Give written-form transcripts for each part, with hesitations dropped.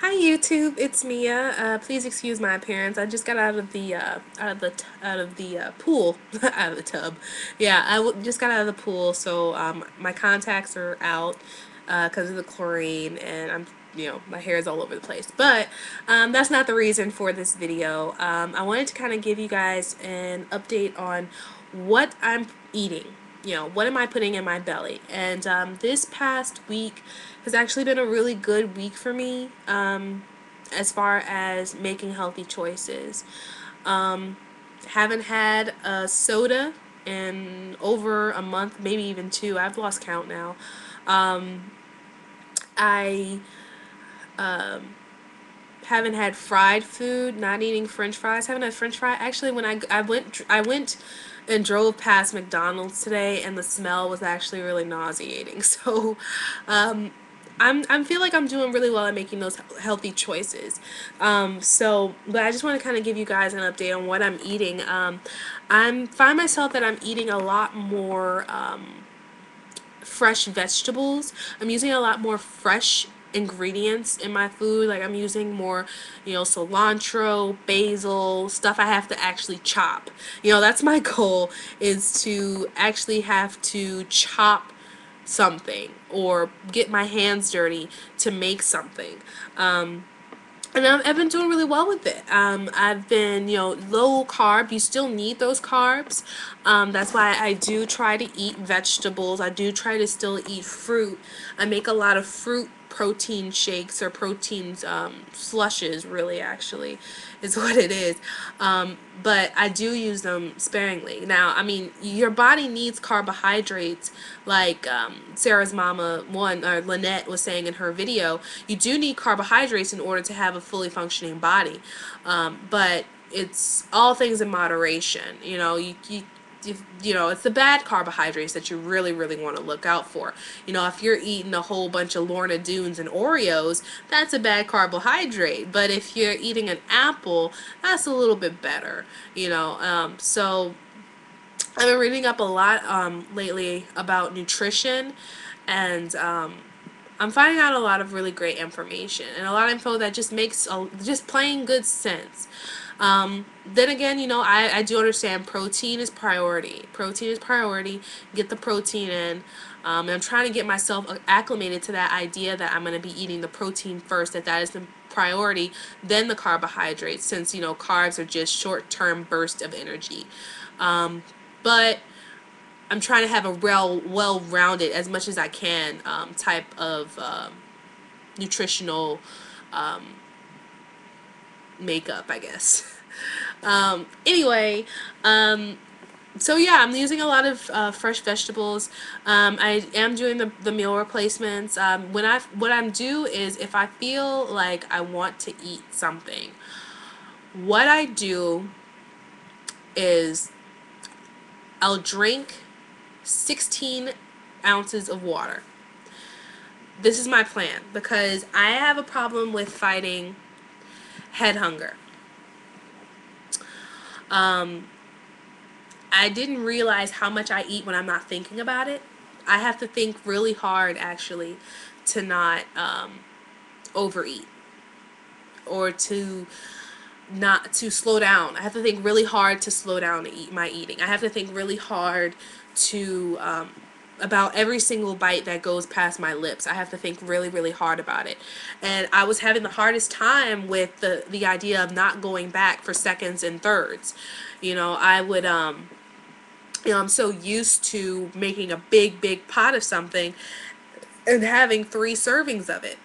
Hi YouTube, it's Mia. Please excuse my appearance. I just got out of the pool, out of the tub. Yeah, just got out of the pool, so my contacts are out because of the chlorine, and my hair is all over the place. But that's not the reason for this video. I wanted to kind of give you guys an update on what I'm eating. What am I putting in my belly? And this past week has actually been a really good week for me as far as making healthy choices. Haven't had a soda in over a month, maybe even two. I've lost count now. I haven't had fried food, not eating French fries. Haven't had French fry. Actually, when I went and drove past McDonald's today, and the smell was actually really nauseating. So, I feel like I'm doing really well at making those healthy choices. But I just want to kind of give you guys an update on what I'm eating. I find myself that I'm eating a lot more fresh vegetables. I'm using a lot more fresh ingredients in my food. Like I'm using more, cilantro, basil, stuff I have to actually chop. That's my goal, is to actually have to chop something or get my hands dirty to make something. And I've been doing really well with it. I've been, low carb. You still need those carbs. That's why I do try to eat vegetables. I do try to still eat fruit. I make a lot of fruit protein shakes or protein slushes, really, actually, is what it is. But I do use them sparingly. Now, I mean, your body needs carbohydrates, like Sarah's mama, Lynette, was saying in her video. You do need carbohydrates in order to have a fully functioning body. But it's all things in moderation. It's the bad carbohydrates that you really want to look out for. If you're eating a whole bunch of Lorna Doones and Oreos, that's a bad carbohydrate. But if you're eating an apple, that's a little bit better. So I've been reading up a lot lately about nutrition, and I'm finding out a lot of really great information, and a lot of info that just makes just plain good sense. Then again, I do understand protein is priority. Protein is priority. Get the protein in. And I'm trying to get myself acclimated to that idea that I'm going to be eating the protein first, that is the priority, then the carbohydrates, since, carbs are just short-term bursts of energy. But I'm trying to have a well-rounded, as much as I can, type of nutritional makeup, I guess. Anyway, so yeah, I'm using a lot of fresh vegetables. I am doing the meal replacements. What I'm do is, if I feel like I want to eat something, what I do is I'll drink 16 ounces of water. This is my plan, because I have a problem with fighting head hunger. I didn't realize how much I eat when I'm not thinking about it. I have to think really hard, actually, to not overeat, or to not to slow down. I have to think really hard to slow down to eat my eating. I have to think really hard to about every single bite that goes past my lips. I have to think really hard about it. And I was having the hardest time with the idea of not going back for seconds and thirds. I would I'm so used to making a big pot of something and having 3 servings of it,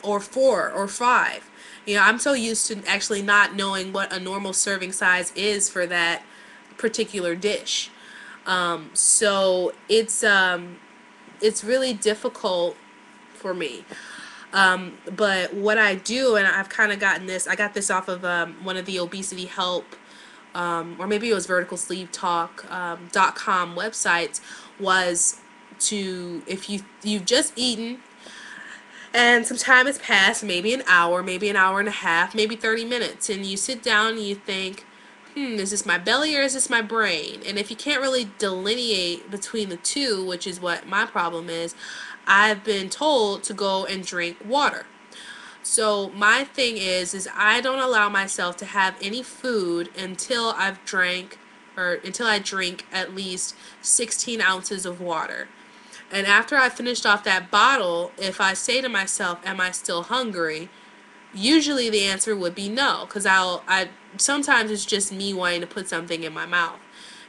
or 4 or 5. I'm so used to actually not knowing what a normal serving size is for that particular dish. So it's really difficult for me. But what I do, and I've kind of gotten this, I got this off of one of the obesity help, or maybe it was verticalsleevetalk.com websites, was to, if you've just eaten and some time has passed, maybe an hour, maybe an hour and a half, maybe 30 minutes, and you sit down and you think, is this my belly or is this my brain? And if you can't really delineate between the two, which is what my problem is, I've been told to go and drink water. So my thing is I don't allow myself to have any food until I've drank or until I drink at least 16 ounces of water. And after I finished off that bottle, if I say to myself, am I still hungry? Usually the answer would be no, because I sometimes it's just me wanting to put something in my mouth,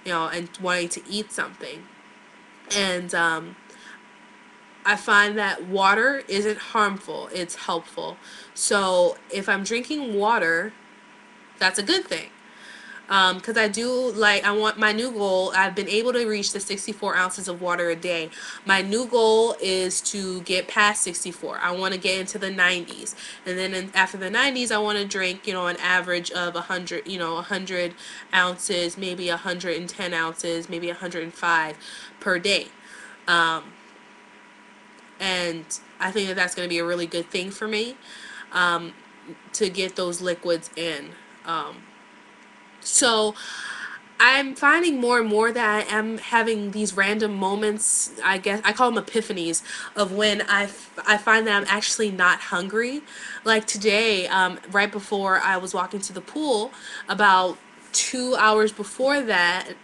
and wanting to eat something. And I find that water isn't harmful, it's helpful. So if I'm drinking water, that's a good thing. Because I want my new goal. I've been able to reach the 64 ounces of water a day. My new goal is to get past 64. I want to get into the 90s. And then after the 90s, I want to drink, an average of 100, 100 ounces, maybe 110 ounces, maybe 105 per day. And I think that that's going to be a really good thing for me, to get those liquids in. So I'm finding more and more that I am having these random moments, I guess I call them epiphanies, of when I find that I'm actually not hungry. Like today, right before I was walking to the pool, about 2 hours before that,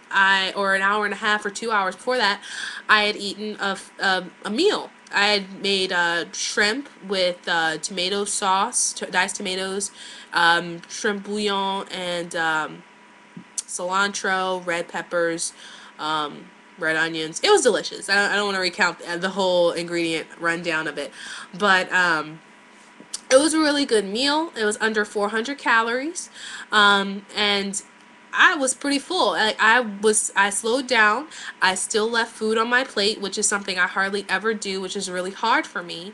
or an hour and a half or 2 hours before that, I had eaten a meal. I had made shrimp with tomato sauce, diced tomatoes, shrimp bouillon, and cilantro, red peppers, red onions. It was delicious. I don't want to recount the whole ingredient rundown of it, but it was a really good meal. It was under 400 calories, and I was pretty full. I slowed down. I still left food on my plate, which is something I hardly ever do, which is really hard for me.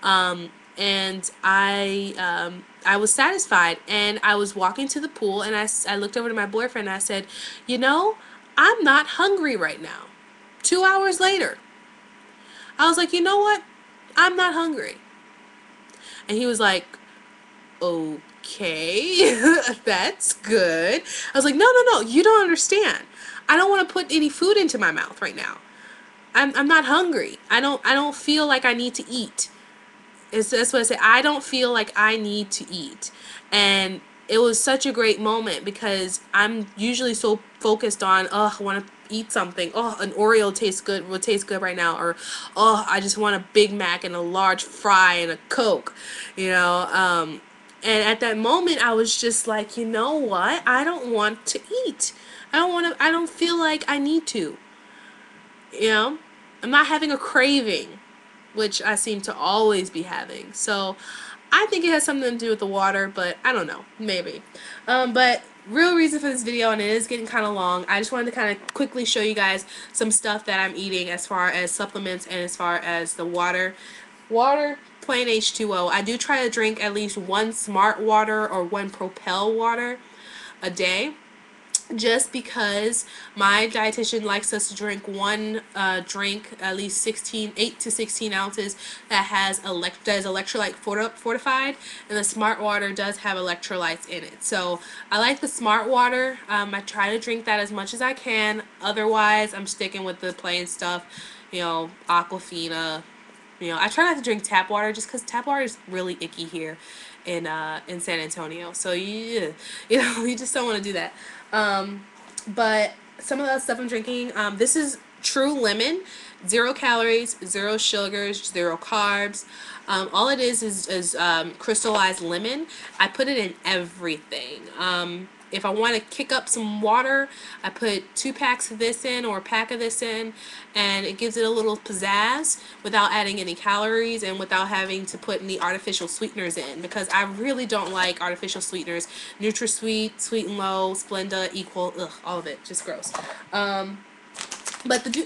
And I was satisfied, and I was walking to the pool, and I looked over to my boyfriend and I said, I'm not hungry right now. 2 hours later, I was like, you know what? I'm not hungry. And he was like, okay, that's good. I was like, no, you don't understand. I don't want to put any food into my mouth right now. I'm not hungry. I don't feel like I need to eat. That's what I say. I don't feel like I need to eat. And it was such a great moment because I'm usually so focused on, oh, I want to eat something. Oh, an Oreo tastes good, would taste good right now. Or, oh, I just want a Big Mac and a large fry and a Coke, And at that moment, I was just like, you know what? I don't want to eat. I don't feel like I need to. I'm not having a craving, which I seem to always be having. So I think it has something to do with the water, but I don't know, maybe. But real reason for this video, and it is getting kind of long, I just wanted to kind of quickly show you guys some stuff that I'm eating as far as supplements and as far as the water. Plain H2O. I do try to drink at least one Smart Water or one Propel water a day, just because my dietitian likes us to drink one drink, at least 8 to 16 ounces, that is electrolyte fortified, and the Smart Water does have electrolytes in it. So I like the Smart Water. I try to drink that as much as I can. Otherwise, I'm sticking with the plain stuff, Aquafina. I try not to drink tap water just because tap water is really icky here in San Antonio. So you just don't want to do that. But some of the stuff I'm drinking, this is True Lemon, 0 calories, 0 sugars, 0 carbs. All it is crystallized lemon. I put it in everything. If I want to kick up some water, I put 2 packs of this in, or a pack of this in, and it gives it a little pizzazz without adding any calories and without having to put any artificial sweeteners in, because I really don't like artificial sweeteners. NutraSweet, Sweet and Low, Splenda, Equal, ugh, all of it, just gross. But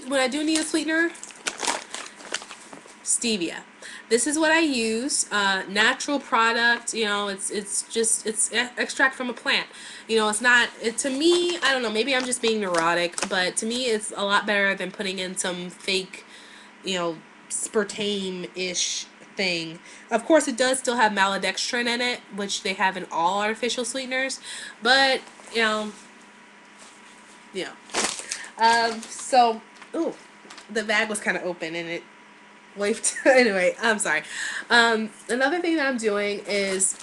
when I do need a sweetener, stevia. This is what I use. Natural product. It's extract from a plant. It's not. To me, I don't know. Maybe I'm just being neurotic, but to me, it's a lot better than putting in some fake, aspartame-ish thing. Of course, it does still have maltodextrin in it, which they have in all artificial sweeteners, but So, ooh, the bag was kind of open and it Wait. Anyway, I'm sorry. Another thing that I'm doing is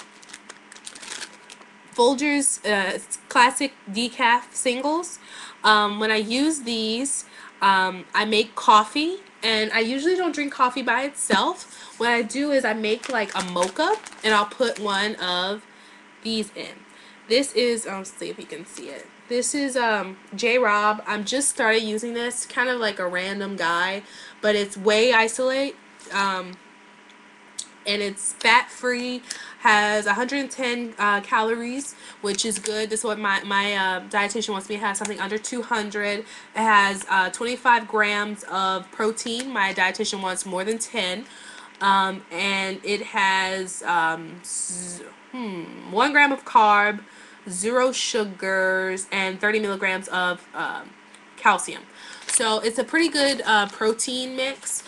Folgers classic decaf singles. When I use these, I make coffee, and I usually don't drink coffee by itself. What I do is I make like a mocha, and I'll put one of these in. This is, let's see if you can see it. This is J Rob. I'm just started using this, kind of like a random guy, but it's whey isolate. Um, and it's fat free, has 110 calories, which is good. This is what my dietitian wants me to have, something under 200. It has 25 grams of protein. My dietitian wants more than 10. And it has 1 gram of carb, 0 sugars, and 30 milligrams of calcium. So it's a pretty good protein mix.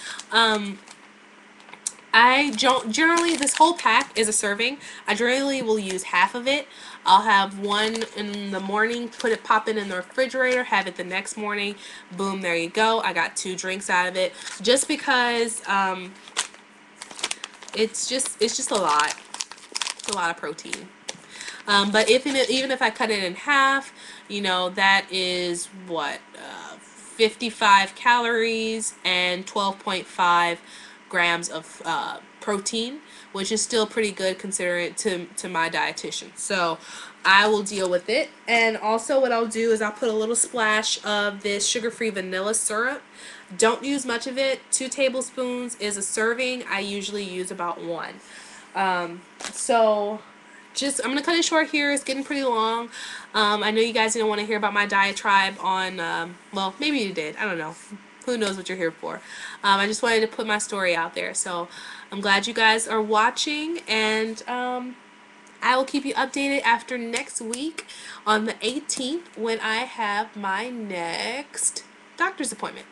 I don't generally, this whole pack is a serving. I generally will use half of it. I'll have one in the morning, pop it in the refrigerator, have it the next morning. Boom, there you go. I got 2 drinks out of it. Just because it's just a lot. It's a lot of protein. But even if I cut it in half, that is what 55 calories and 12.5 grams of protein, which is still pretty good considering to my dietitian. So I will deal with it. And also what I'll do is I'll put a little splash of this sugar-free vanilla syrup. Don't use much of it. 2 tablespoons is a serving. I usually use about 1. So I'm going to cut it short here. It's getting pretty long. I know you guys didn't want to hear about my diatribe on, well, maybe you did. I don't know. Who knows what you're here for. I just wanted to put my story out there. So I'm glad you guys are watching, and I will keep you updated after next week on the 18th when I have my next doctor's appointment.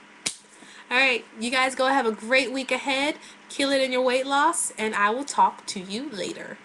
Alright, you guys go have a great week ahead. Kill it in your weight loss, and I will talk to you later.